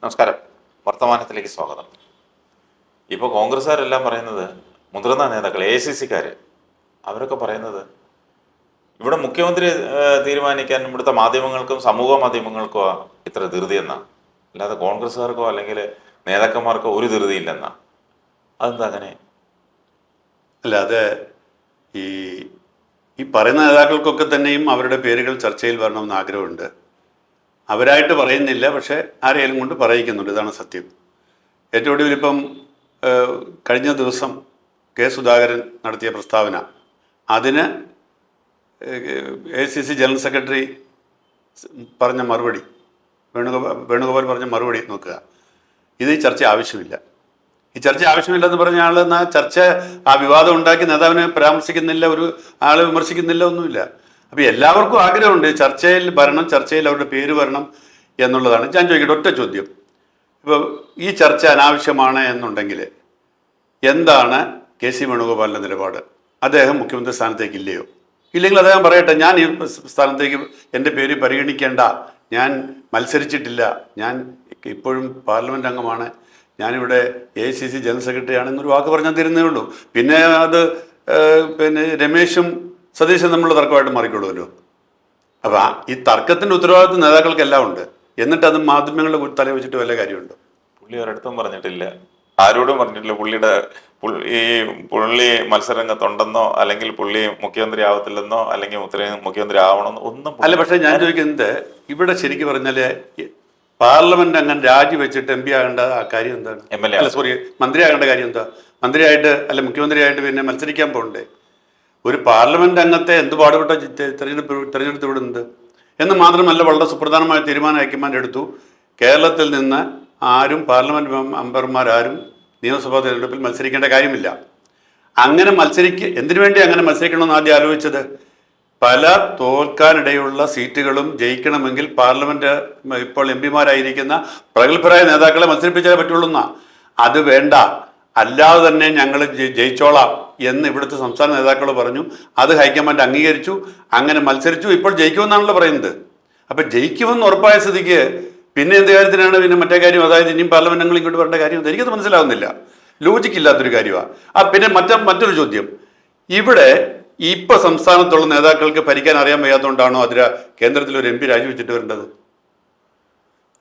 നമസ്കാരം. വർത്തമാനത്തിലേക്ക് സ്വാഗതം. ഇപ്പോൾ കോൺഗ്രസ്സുകാരെല്ലാം പറയുന്നത്, മുതിർന്ന നേതാക്കൾ AICC-ക്കാർ അവരൊക്കെ പറയുന്നത് ഇവിടെ മുഖ്യമന്ത്രി തീരുമാനിക്കാൻ ഇവിടുത്തെ മാധ്യമങ്ങൾക്കും സമൂഹ മാധ്യമങ്ങൾക്കോ ഇത്ര ധൃതിയെന്നാണ്, അല്ലാതെ കോൺഗ്രസ്സുകാർക്കോ അല്ലെങ്കിൽ നേതാക്കന്മാർക്കോ ഒരു ധൃതിയില്ലെന്നാ. അതെന്താ അങ്ങനെ? അല്ലാതെ ഈ ഈ പറയുന്ന നേതാക്കൾക്കൊക്കെ തന്നെയും അവരുടെ പേരുകൾ ചർച്ചയിൽ വരണമെന്ന് ആഗ്രഹമുണ്ട്. അവരായിട്ട് പറയുന്നില്ല, പക്ഷേ ആരെയും കൊണ്ട് പറയിക്കുന്നുണ്ട്. ഇതാണ് സത്യം. ഏറ്റവും ഒടുവിൽ ഇപ്പം കഴിഞ്ഞ ദിവസം സുധാകരൻ നടത്തിയ പ്രസ്താവന, അതിന് AICC ജനറൽ സെക്രട്ടറി പറഞ്ഞ മറുപടി, വേണുഗോപാൽ പറഞ്ഞ മറുപടി നോക്കുക. ഇത് ഈ ചർച്ച ആവശ്യമില്ല, ഈ ചർച്ച ആവശ്യമില്ലെന്ന് പറഞ്ഞ ആൾ എന്നാൽ ചർച്ച ആ വിവാദം ഉണ്ടാക്കി നേതാവിനെ പരാമർശിക്കുന്നില്ല, ഒരു ആളെ വിമർശിക്കുന്നില്ല, ഒന്നുമില്ല. അപ്പോൾ എല്ലാവർക്കും ആഗ്രഹമുണ്ട് ചർച്ചയിൽ വരണം, ചർച്ചയിൽ അവരുടെ പേര് വരണം എന്നുള്ളതാണ്. ഞാൻ ചോദിക്കട്ടെ, ഒറ്റ ചോദ്യം. ഇപ്പോൾ ഈ ചർച്ച അനാവശ്യമാണ് എന്നുണ്ടെങ്കിൽ എന്താണ് KC വേണുഗോപാലിൻ്റെ നിലപാട്? അദ്ദേഹം മുഖ്യമന്ത്രി സ്ഥാനത്തേക്ക് ഇല്ലയോ? ഇല്ലെങ്കിൽ അദ്ദേഹം പറയട്ടെ, ഞാൻ ഈ സ്ഥാനത്തേക്ക് എൻ്റെ പേര് പരിഗണിക്കേണ്ട, ഞാൻ മത്സരിച്ചിട്ടില്ല, ഞാൻ ഇപ്പോഴും പാർലമെൻറ്റ് അംഗമാണ്, ഞാനിവിടെ AICC ജനറൽ സെക്രട്ടറി ആണെന്നൊരു വാക്ക് പറഞ്ഞാൽ തരുന്നേ ഉള്ളൂ. പിന്നെ അത് രമേശും സതീശും തമ്മിലുള്ള തർക്കമായിട്ട് മാറിക്കൊള്ളുമല്ലോ. അപ്പം ഈ തർക്കത്തിൻ്റെ ഉത്തരവാദിത്വം നേതാക്കൾക്കെല്ലാം ഉണ്ട്. എന്നിട്ട് അത് മാധ്യമങ്ങളുടെ തല വെച്ചിട്ട് വല്ല കാര്യമുണ്ടോ? പുള്ളി ഒരിടത്തും പറഞ്ഞിട്ടില്ല, ആരോടും പറഞ്ഞിട്ടില്ല പുള്ളി മത്സരരംഗത്തുണ്ടെന്നോ അല്ലെങ്കിൽ പുള്ളി മുഖ്യമന്ത്രി ആവത്തില്ലെന്നോ അല്ലെങ്കിൽ മുഖ്യമന്ത്രി ആവണമെന്നോ ഒന്നും അല്ല. പക്ഷേ ഞാൻ ചോദിക്കുന്നത്, ഇവിടെ ശരിക്കും പറഞ്ഞാൽ പാർലമെന്റ് അംഗം രാജിവെച്ചിട്ട് MP ആകേണ്ട കാര്യം എന്താണ്? അല്ല സോറി, മന്ത്രി ആകേണ്ട കാര്യം എന്താ? മന്ത്രിയായിട്ട് അല്ല മുഖ്യമന്ത്രിയായിട്ട് പിന്നെ മത്സരിക്കാൻ പോകണ്ടേ? ഒരു പാർലമെന്റ് അംഗത്തെ എന്ത് പാടുപെട്ട തെരഞ്ഞെടുത്ത് വിടുന്നത് എന്ന് മാത്രമല്ല, വളരെ സുപ്രധാനമായ തീരുമാനം ഹൈക്കമാൻഡ് എടുത്തു. കേരളത്തിൽ നിന്ന് ആരും പാർലമെന്റ് മെമ്പർമാരും നിയമസഭാ തെരഞ്ഞെടുപ്പിൽ മത്സരിക്കേണ്ട കാര്യമില്ല. അങ്ങനെ എന്തിനു വേണ്ടി അങ്ങനെ മത്സരിക്കണമെന്ന് ആദ്യം ആലോചിച്ചത്, പല തോൽക്കാനിടയുള്ള സീറ്റുകളും ജയിക്കണമെങ്കിൽ പാർലമെന്റ് ഇപ്പോൾ MP-മാരായിരിക്കുന്ന പ്രഗത്ഭരായ നേതാക്കളെ മത്സരിപ്പിച്ചാലേ പറ്റുള്ളൂ എന്നാ. അത് വേണ്ട, അല്ലാതെ തന്നെ ഞങ്ങൾ ജയിച്ചോളാം എന്ന് ഇവിടുത്തെ സംസ്ഥാന നേതാക്കൾ പറഞ്ഞു. അത് ഹൈക്കമാൻഡ് അംഗീകരിച്ചു, അങ്ങനെ മത്സരിച്ചു. ഇപ്പോൾ ജയിക്കുമെന്നാണല്ലോ പറയുന്നത്. അപ്പം ജയിക്കുമെന്ന് ഉറപ്പായ സ്ഥിതിക്ക് പിന്നെ എന്ത് കാര്യത്തിനാണ് പിന്നെ മറ്റേ കാര്യം, അതായത് ഇനിയും പാർലമെന്റ് അംഗങ്ങൾ ഇങ്ങോട്ട് വരേണ്ട കാര്യം? എനിക്കത് മനസ്സിലാവുന്നില്ല, ലോജിക്കില്ലാത്തൊരു കാര്യമാണ്. പിന്നെ മറ്റൊരു ചോദ്യം, ഇവിടെ ഇപ്പൊ സംസ്ഥാനത്തുള്ള നേതാക്കൾക്ക് ഭരിക്കാൻ അറിയാൻ വയ്യാത്തതുകൊണ്ടാണോ അതിൽ കേന്ദ്രത്തിൽ ഒരു MP രാജിവെച്ചിട്ട് വരേണ്ടത്?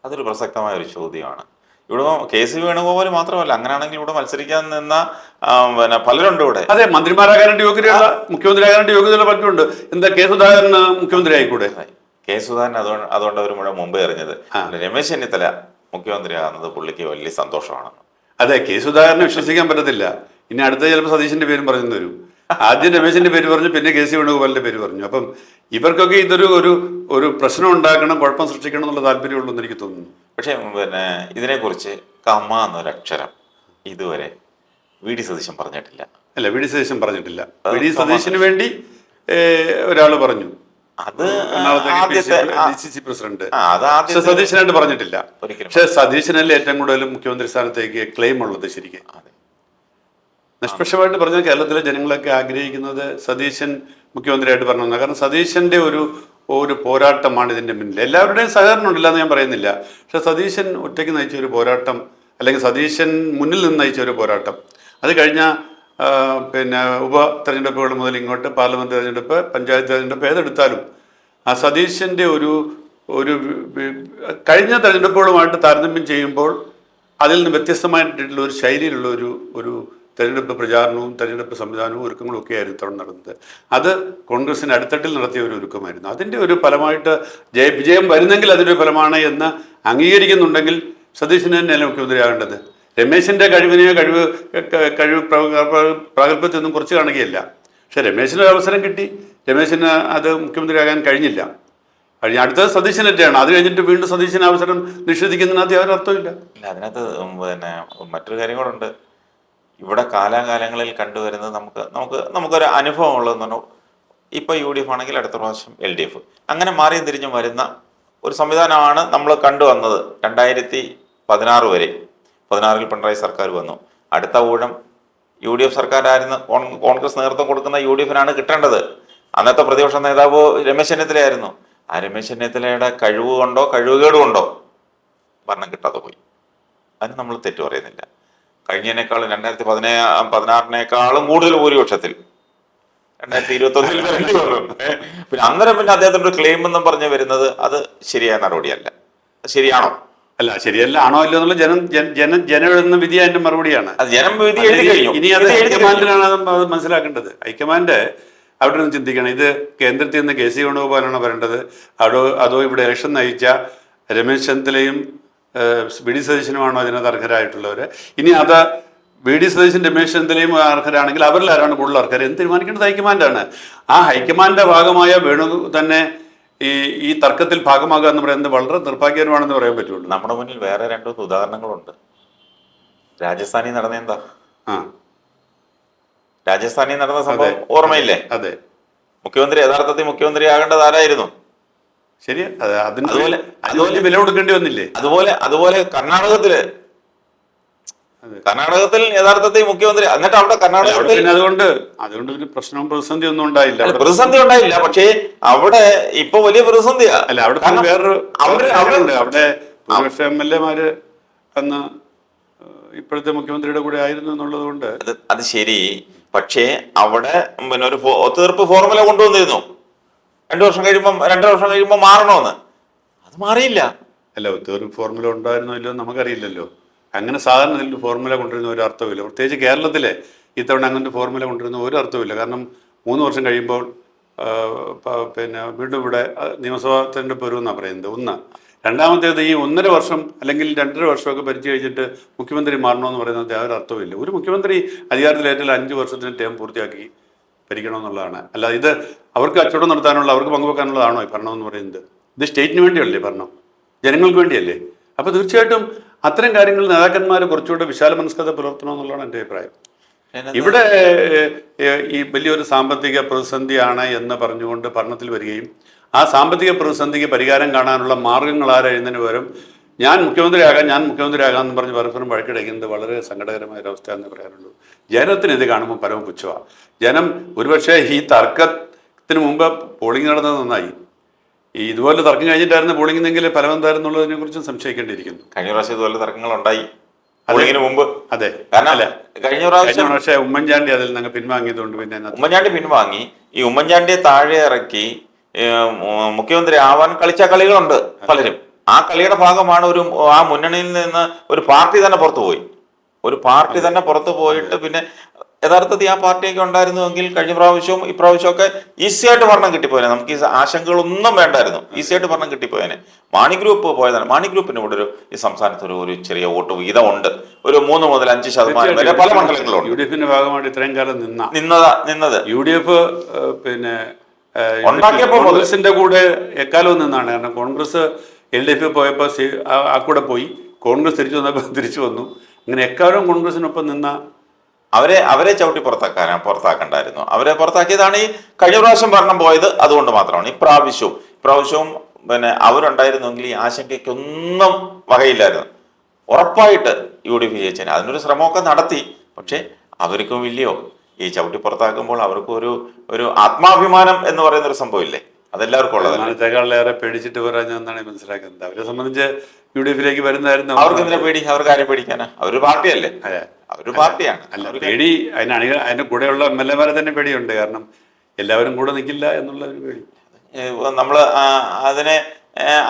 അതൊരു പ്രസക്തമായ ഒരു ചോദ്യമാണ്. ഇവിടെ KC വേണുഗോപാൽ മാത്രമല്ല, അങ്ങനെയാണെങ്കിൽ ഇവിടെ മത്സരിക്കാൻ നിന്ന പലരുണ്ട് ഇവിടെ. അതെ, മന്ത്രിമാരാകാനായിട്ട് യോഗ്യതയുള്ള, മുഖ്യമന്ത്രിയാകാനായിട്ട് യോഗ്യതയുള്ള പലരുണ്ട്. എന്താ KSുധാകരൻ മുഖ്യമന്ത്രി ആയിക്കൂടെ? KSുധാകരൻ അതുകൊണ്ട് അവർ മുമ്പേ എറിഞ്ഞത്. രമേശ് ചെന്നിത്തല മുഖ്യമന്ത്രി ആകുന്നത് പുള്ളിക്ക് വലിയ സന്തോഷമാണെന്ന്. അതെ, KSുധാകരനെ വിശ്വസിക്കാൻ പറ്റത്തില്ല. ഇനി അടുത്ത ചിലപ്പോൾ സതീശന്റെ പേരും പറഞ്ഞു തരും. ആദ്യം രമേശിന്റെ പേര് പറഞ്ഞു, പിന്നെ KC വേണുഗോപാലിന്റെ പേര് പറഞ്ഞു. അപ്പം ഇവർക്കൊക്കെ ഇതൊരു ഒരു പ്രശ്നം ഉണ്ടാക്കണം, കുഴപ്പം സൃഷ്ടിക്കണം എന്നുള്ള താല്പര്യമുള്ളൂ എന്ന് എനിക്ക് തോന്നുന്നു. പക്ഷേ ഇതിനെക്കുറിച്ച് കമ്മ എന്നൊരക്ഷരം ഇതുവരെ VD സതീശൻ പറഞ്ഞിട്ടില്ല. അല്ല, VD സതീശൻ പറഞ്ഞിട്ടില്ല. VD സതീശന് വേണ്ടി ഒരാൾ പറഞ്ഞു, അത് DCC പ്രസിഡന്റ്. സതീശനായിട്ട് പറഞ്ഞിട്ടില്ല. പക്ഷെ സതീശനല്ലേ ഏറ്റവും കൂടുതൽ മുഖ്യമന്ത്രി സ്ഥാനത്തേക്ക് ക്ലെയിം ഉള്ളത്. ശരിക്കും നിഷ്പക്ഷമായിട്ട് പറഞ്ഞാൽ കേരളത്തിലെ ജനങ്ങളൊക്കെ ആഗ്രഹിക്കുന്നത് സതീശൻ മുഖ്യമന്ത്രിയായിട്ട് പറഞ്ഞതാണ്. കാരണം സതീശന്റെ ഒരു പോരാട്ടമാണ് ഇതിന്റെ മുന്നിൽ. എല്ലാവരുടെയും സഹകരണം ഉണ്ടില്ല എന്ന് ഞാൻ പറയുന്നില്ല. പക്ഷെ സതീശൻ ഒറ്റയ്ക്ക് നയിച്ച ഒരു പോരാട്ടം, അല്ലെങ്കിൽ സതീശൻ മുന്നിൽ നിന്ന് നയിച്ച ഒരു പോരാട്ടം, അത് കഴിഞ്ഞ ഉപ തെരഞ്ഞെടുപ്പുകൾ മുതൽ ഇങ്ങോട്ട് പാർലമെന്റ് തെരഞ്ഞെടുപ്പ്, പഞ്ചായത്ത് തെരഞ്ഞെടുപ്പ് ഏതെടുത്താലും ആ സതീശന്റെ ഒരു കഴിഞ്ഞ തെരഞ്ഞെടുപ്പുകളുമായിട്ട് താരതമ്യം ചെയ്യുമ്പോൾ അതിൽ നിന്ന് വ്യത്യസ്തമായിട്ടുള്ള ഒരു ശൈലിയിലുള്ള ഒരു തെരഞ്ഞെടുപ്പ് പ്രചാരണവും തെരഞ്ഞെടുപ്പ് സംവിധാനവും ഒരുക്കങ്ങളും ഒക്കെ ആയിരുന്നു തവണ നടന്നത്. അത് കോൺഗ്രസിന് അടിത്തട്ടിൽ നടത്തിയ ഒരു ഒരുക്കമായിരുന്നു. അതിൻ്റെ ഒരു ഫലമായിട്ട് വിജയം വരുന്നെങ്കിൽ അതിൻ്റെ ഫലമാണ് എന്ന് അംഗീകരിക്കുന്നുണ്ടെങ്കിൽ സതീശന് തന്നെയല്ല മുഖ്യമന്ത്രിയാകേണ്ടത്. രമേശിൻ്റെ കഴിവ് പ്രാഗൽഭ്യത്തൊന്നും കുറച്ച് കാണുകയല്ല. പക്ഷെ രമേശിന് ഒരു അവസരം കിട്ടി, രമേശിന് അത് മുഖ്യമന്ത്രിയാകാൻ കഴിഞ്ഞില്ല. അടുത്തത് സതീശനൊക്കെയാണ്. അത് കഴിഞ്ഞിട്ട് വീണ്ടും സതീശന് അവസരം നിഷേധിക്കുന്നതിനകത്ത് യാതൊരു അർത്ഥമില്ല. അതിനകത്ത് മറ്റൊരു കാര്യം കൂടെ ഉണ്ട്. ഇവിടെ കാലാകാലങ്ങളിൽ കണ്ടുവരുന്നത് നമുക്കൊരു അനുഭവം ഉള്ളതെന്ന് പറഞ്ഞാൽ, ഇപ്പോൾ UDF ആണെങ്കിൽ അടുത്ത പ്രാവശ്യം LDF, അങ്ങനെ മാറിയും തിരിഞ്ഞും വരുന്ന ഒരു സംവിധാനമാണ് നമ്മൾ കണ്ടുവന്നത് 2016 വരെ. 16-ൽ പിണറായി സർക്കാർ വന്നു. അടുത്ത ഊഴം UDF സർക്കാരായിരുന്നു. കോൺഗ്രസ് നേതൃത്വം കൊടുക്കുന്ന UDF-നാണ് കിട്ടേണ്ടത്. അന്നത്തെ പ്രതിപക്ഷ നേതാവ് രമേശ് ചെന്നിത്തലയായിരുന്നു. ആ രമേശ് ചെന്നിത്തലയുടെ കഴിവുകൊണ്ടോ കഴിവുകേടുകൊണ്ടോ ഭരണം കിട്ടാതെ പോയി. അതിന് നമ്മൾ തെറ്റു പറയുന്നില്ല. കഴിഞ്ഞതിനേക്കാളും 2016 കൂടുതൽ ഭൂരിപക്ഷത്തിൽ 2021 വരേണ്ടി വന്നു. പിന്നെ അന്നേരം പിന്നെ അദ്ദേഹത്തിന്റെ ഒരു ക്ലെയിം എന്നും പറഞ്ഞ് വരുന്നത് അത് ശരിയായ നടപടിയല്ല. ശരിയാണോ? അല്ല, ശരിയല്ല, ആണോ അല്ലോ എന്നുള്ള ജനം എഴുതുന്ന വിധി അതിന്റെ മറുപടിയാണ്. അത് ജനം വിധി എഴുതി കഴിഞ്ഞു. ഇനി അത് ഹൈക്കമാൻഡിനാണ് അത് മനസ്സിലാക്കേണ്ടത്. ഹൈക്കമാൻഡ് അവിടെ നിന്ന് ചിന്തിക്കണം, ഇത് കേന്ദ്രത്തിൽ നിന്ന് കെ സി വേണുഗോപാലാണോ വരേണ്ടത്, അതോ ഇവിടെ ഇലക്ഷൻ നയിച്ച രമേശ് ചെന്നിത്തലയും വി ഡി സതീശനുമാണോ അതിനകത്ത് അർഹരായിട്ടുള്ളവർ? ഇനി അത് വി ഡി സതീശൻ രമേശ് ചെന്നിത്തലയും അർഹരാണെങ്കിൽ അവരിൽ ആരാണ് കൂടുതൽ അർഹർ എന്ന് തീരുമാനിക്കേണ്ടത് ഹൈക്കമാൻഡാണ്. ആ ഹൈക്കമാൻഡിന്റെ ഭാഗമായ വേണു തന്നെ ഈ തർക്കത്തിൽ ഭാഗമാകുക എന്ന് പറയുന്നത് വളരെ നിർഭാഗ്യകരമാണെന്ന് പറയാൻ പറ്റുള്ളൂ. നമ്മുടെ മുന്നിൽ വേറെ 2 ഉദാഹരണങ്ങളുണ്ട്. രാജസ്ഥാനിൽ നടന്ന എന്താ? രാജസ്ഥാനിൽ നടന്ന സംഭവം ഓർമ്മയില്ലേ? അതെ. യഥാർത്ഥത്തിൽ മുഖ്യമന്ത്രി ആകേണ്ടത് ആരായിരുന്നു? ശരിയാ, അതുപോലെ വില കൊടുക്കേണ്ടി വന്നില്ലേ? അതുപോലെ കർണാടകത്തിൽ യഥാർത്ഥത്തിൽ മുഖ്യമന്ത്രി, എന്നിട്ട് അവിടെ കർണാടകത്തിൽ അതുകൊണ്ട് ഒരു പ്രശ്നവും പ്രതിസന്ധി ഒന്നും ഉണ്ടായില്ല. പ്രതിസന്ധി ഉണ്ടായില്ല, പക്ഷേ അവിടെ ഇപ്പൊ വലിയ പ്രതിസന്ധിയാ. അല്ല, അവിടെ വേറൊരു അവിടെ ഭൂരിപക്ഷ MLA അന്ന് ഇപ്പോഴത്തെ മുഖ്യമന്ത്രിയുടെ കൂടെ ആയിരുന്നു എന്നുള്ളത് കൊണ്ട് അത് ശരി. പക്ഷേ അവിടെ പിന്നെ ഒരു ഒത്തുതീർപ്പ് ഫോർമുല കൊണ്ടുവന്നിരുന്നു 2 വർഷം കഴിയുമ്പോൾ മാറണമെന്ന്. അത് മാറിയില്ല. അല്ല, ഒത്തുതീർപ്പ് ഫോർമുല ഉണ്ടായിരുന്നോ ഇല്ലോ നമുക്കറിയില്ലല്ലോ. അങ്ങനെ സാധാരണ ഇതിൽ ഫോർമുല കൊണ്ടുവരുന്ന ഒരു അർത്ഥമില്ല. പ്രത്യേകിച്ച് കേരളത്തിലെ ഇത്തവണ അങ്ങനത്തെ ഫോർമുല കൊണ്ടുവരുന്ന ഒരു അർത്ഥമില്ല. കാരണം 3 വർഷം കഴിയുമ്പോൾ പിന്നെ വീണ്ടും ഇവിടെ നിയമസഭാ തെരഞ്ഞെടുപ്പ് വരുമെന്നാണ് പറയുന്നത്. ഒന്ന്. രണ്ടാമത്തേത്, ഈ 1.5 വർഷം അല്ലെങ്കിൽ 2.5 വർഷമൊക്കെ ഭരിച്ചു കഴിച്ചിട്ട് മുഖ്യമന്ത്രി മാറണമെന്ന് പറയുന്നത് യാതൊരു അർത്ഥമില്ല. ഒരു മുഖ്യമന്ത്രി അധികാരത്തിലേറ്റാൽ 5 വർഷത്തിന് ടേം പൂർത്തിയാക്കി ഭരിക്കണമെന്നുള്ളതാണ്. അല്ല, ഇത് അവർക്ക് കച്ചവടം നടത്താനുള്ള, അവർക്ക് പങ്കുവെക്കാനുള്ളതാണോ ഈ ഭരണം എന്ന് പറയുന്നത്? ഇത് സ്റ്റേറ്റിന് വേണ്ടിയല്ലേ ഭരണം, ജനങ്ങൾക്ക് വേണ്ടിയല്ലേ? അപ്പോൾ തീർച്ചയായിട്ടും അത്തരം കാര്യങ്ങൾ നേതാക്കന്മാർ കുറച്ചുകൂടെ വിശാല മനസ്കത പുലർത്തണമെന്നുള്ളതാണ് എൻ്റെ അഭിപ്രായം. ഇവിടെ ഈ വലിയൊരു സാമ്പത്തിക പ്രതിസന്ധിയാണ് എന്ന് പറഞ്ഞുകൊണ്ട് ഭരണത്തിൽ വരികയും ആ സാമ്പത്തിക പ്രതിസന്ധിക്ക് പരിഹാരം കാണാനുള്ള മാർഗങ്ങൾ ആരായുന്നതിന് പകരം ഞാൻ മുഖ്യമന്ത്രിയാകാം എന്ന് പറഞ്ഞ് പരസ്പരം വഴക്കിടയ്ക്കുന്നത് വളരെ സങ്കടകരമായ ഒരവസ്ഥ എന്ന് പറയാറുള്ളൂ. ജനത്തിന് ഇത് കാണുമ്പോൾ പരമ പുച്ഛമാണ്. ജനം ഒരുപക്ഷെ ഈ തർക്കത്തിന് മുമ്പ് പോളിംഗ് നടന്നത് നന്നായി. ഇതുപോലെ തർക്കം കഴിഞ്ഞിട്ടായിരുന്നു പോളിംഗെങ്കിൽ ഫലം എന്തായിരുന്നുള്ളതിനെ കുറിച്ചും സംശയിക്കേണ്ടിയിരിക്കുന്നു. കഴിഞ്ഞ പ്രാവശ്യം ഇതുപോലെ തർക്കങ്ങൾ ഉണ്ടായി പോളിംഗിന് മുമ്പ്. അതെ, കഴിഞ്ഞ പ്രാവശ്യം പക്ഷേ ഉമ്മൻചാണ്ടി അതിൽ നിന്ന് പിൻവാങ്ങിയതുകൊണ്ട് പിന്നെ ഉമ്മൻചാണ്ടി പിൻവാങ്ങി. ഈ ഉമ്മൻചാണ്ടിയെ താഴെ ഇറക്കി മുഖ്യമന്ത്രി ആവാൻ കളിച്ച കളികളുണ്ട് പലരും. ആ കളിയുടെ ഭാഗമാണ് ആ മുന്നണിയിൽ നിന്ന് ഒരു പാർട്ടി തന്നെ പുറത്തു പോയിട്ട് പിന്നെ യഥാർത്ഥത്തിൽ ആ പാർട്ടിയൊക്കെ ഉണ്ടായിരുന്നുവെങ്കിൽ കഴിഞ്ഞ പ്രാവശ്യവും ഇപ്രാവശ്യമൊക്കെ ഈസിയായിട്ട് ഭരണം കിട്ടിപ്പോയനെ. നമുക്ക് ഈ ആശങ്കകളൊന്നും വേണ്ടായിരുന്നു, ഈസിയായിട്ട് ഭരണം കിട്ടിപ്പോയനെ. മാണി ഗ്രൂപ്പ് പോയതാണ്. മാണി ഗ്രൂപ്പിന് ഇവിടെ ഈ സംസ്ഥാനത്ത് ഒരു ചെറിയ വോട്ട് വിഹിതം ഉണ്ട്. ഒരു 3 മുതൽ 5% വരെ പല മണ്ഡലങ്ങളുണ്ട്. UDF ഭാഗമായിട്ട് ഇത്രയും കാലം നിന്നത് UDF പിന്നെ കോൺഗ്രസിന്റെ കൂടെ എക്കാലവും നിന്നാണ്. കാരണം കോൺഗ്രസ് LDF പോയപ്പോൾ ആ കൂടെ പോയി, കോൺഗ്രസ് തിരിച്ചു വന്നു. അങ്ങനെ എക്കാലവും കോൺഗ്രസിനൊപ്പം നിന്ന അവരെ ചവിട്ടി പുറത്താക്കണ്ടായിരുന്നു. അവരെ പുറത്താക്കിയതാണ് ഈ കഴിഞ്ഞ പ്രാവശ്യം ഭരണം പോയത്. അതുകൊണ്ട് മാത്രമാണ് ഇപ്രാവശ്യവും പിന്നെ അവരുണ്ടായിരുന്നെങ്കിൽ ഈ ആശങ്കയ്ക്കൊന്നും വകയില്ലായിരുന്നു. ഉറപ്പായിട്ട് UDF ജയിച്ചേനെ. അതിനൊരു ശ്രമമൊക്കെ നടത്തി. പക്ഷെ അവർക്കും ഇല്ലയോ ഈ ചവിട്ടി പുറത്താക്കുമ്പോൾ അവർക്ക് ഒരു ആത്മാഭിമാനം എന്ന് പറയുന്ന ഒരു സംഭവം ഇല്ലേ? അതെല്ലാവർക്കും ഉള്ളതേക്കാളേറെ പേടിച്ചിട്ട് പറയാന്നാണ് മനസ്സിലാക്കുന്നത്. അവരെ സംബന്ധിച്ച് UDF വരുന്നതായിരുന്നു. അവർക്ക് എന്തിനാ പേടി? അവർക്ക് ആരെ പേടിക്കാനാ? അവരൊരു പാർട്ടിയല്ലേ, അവരൊരു പാർട്ടിയാണ്. അല്ല, പേടി അതിന്റെ കൂടെയുള്ള MLA തന്നെ പേടിയുണ്ട്. കാരണം എല്ലാവരും കൂടെ നിൽക്കില്ല എന്നുള്ള ഒരു പേടി. നമ്മള് അതിനെ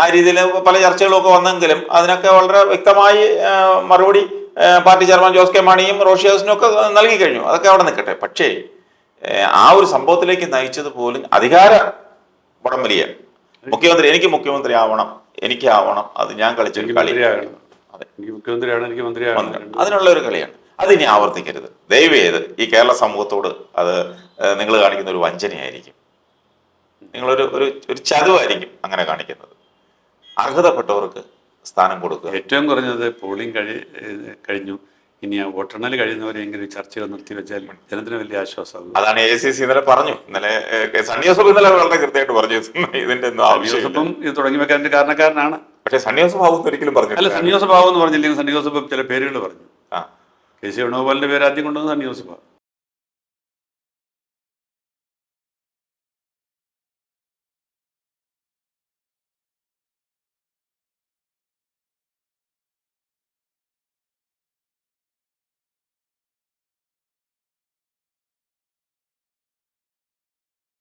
ആ രീതിയിൽ പല ചർച്ചകളൊക്കെ വന്നെങ്കിലും അതിനൊക്കെ വളരെ വ്യക്തമായി മറുപടി പാർട്ടി ചെയർമാൻ ജോസ് കെ മാണിയും റോഷി ഹൗസിനും ഒക്കെ നൽകി കഴിഞ്ഞു. അതൊക്കെ അവിടെ നിൽക്കട്ടെ. പക്ഷേ ആ ഒരു സംഭവത്തിലേക്ക് നയിച്ചത് പോലും അധികാര വടംവലിയ. എനിക്ക് മുഖ്യമന്ത്രി ആവണം, അത് ഞാൻ കളിച്ചൊരു കളി. അതിനുള്ള ഒരു കളിയാണ്. അതിനി ആവർത്തിക്കരുത് ദയവ് ചെയ്ത്. ഈ കേരള സമൂഹത്തോട് അത് നിങ്ങൾ കാണിക്കുന്ന ഒരു വഞ്ചനയായിരിക്കും, നിങ്ങളൊരു ചതുവായിരിക്കും അങ്ങനെ കാണിക്കുന്നത്. അർഹതപ്പെട്ടവർക്ക് സ്ഥാനം കൊടുക്കുക. ഏറ്റവും കുറഞ്ഞത് പോളിംഗ് കഴിഞ്ഞു, ഇനി ആ വോട്ടെണ്ണൽ കഴിയുന്നവരെങ്കിലും ചർച്ചകൾ നിർത്തിവെച്ചാൽ ജനത്തിന് വലിയ ആശ്വാസമാകും. അതാണ് ACC ഇന്നലെ പറഞ്ഞു. ഇന്നലെ സണ്ണി ജോസഫ് വളരെ കൃത്യമായിട്ട് പറഞ്ഞു ഇതിന്റെ ജോസഫും ഇത് തുടങ്ങി വെക്കാൻ കാരണക്കാരനാണ്. പക്ഷേ സണ്ണി ജോസഫ് ആവും ഒരിക്കലും പറഞ്ഞു. അല്ല, സണ്ണി ജോസഫ് ആവും എന്ന് പറഞ്ഞില്ലെങ്കിൽ സണ്ണി ജോസഫ് ചില പേരുകൾ പറഞ്ഞു. KC വേണുഗോപാലിന്റെ പേര് ആദ്യം കൊണ്ടുവന്നത് സണ്ണി ജോസഫാണ്.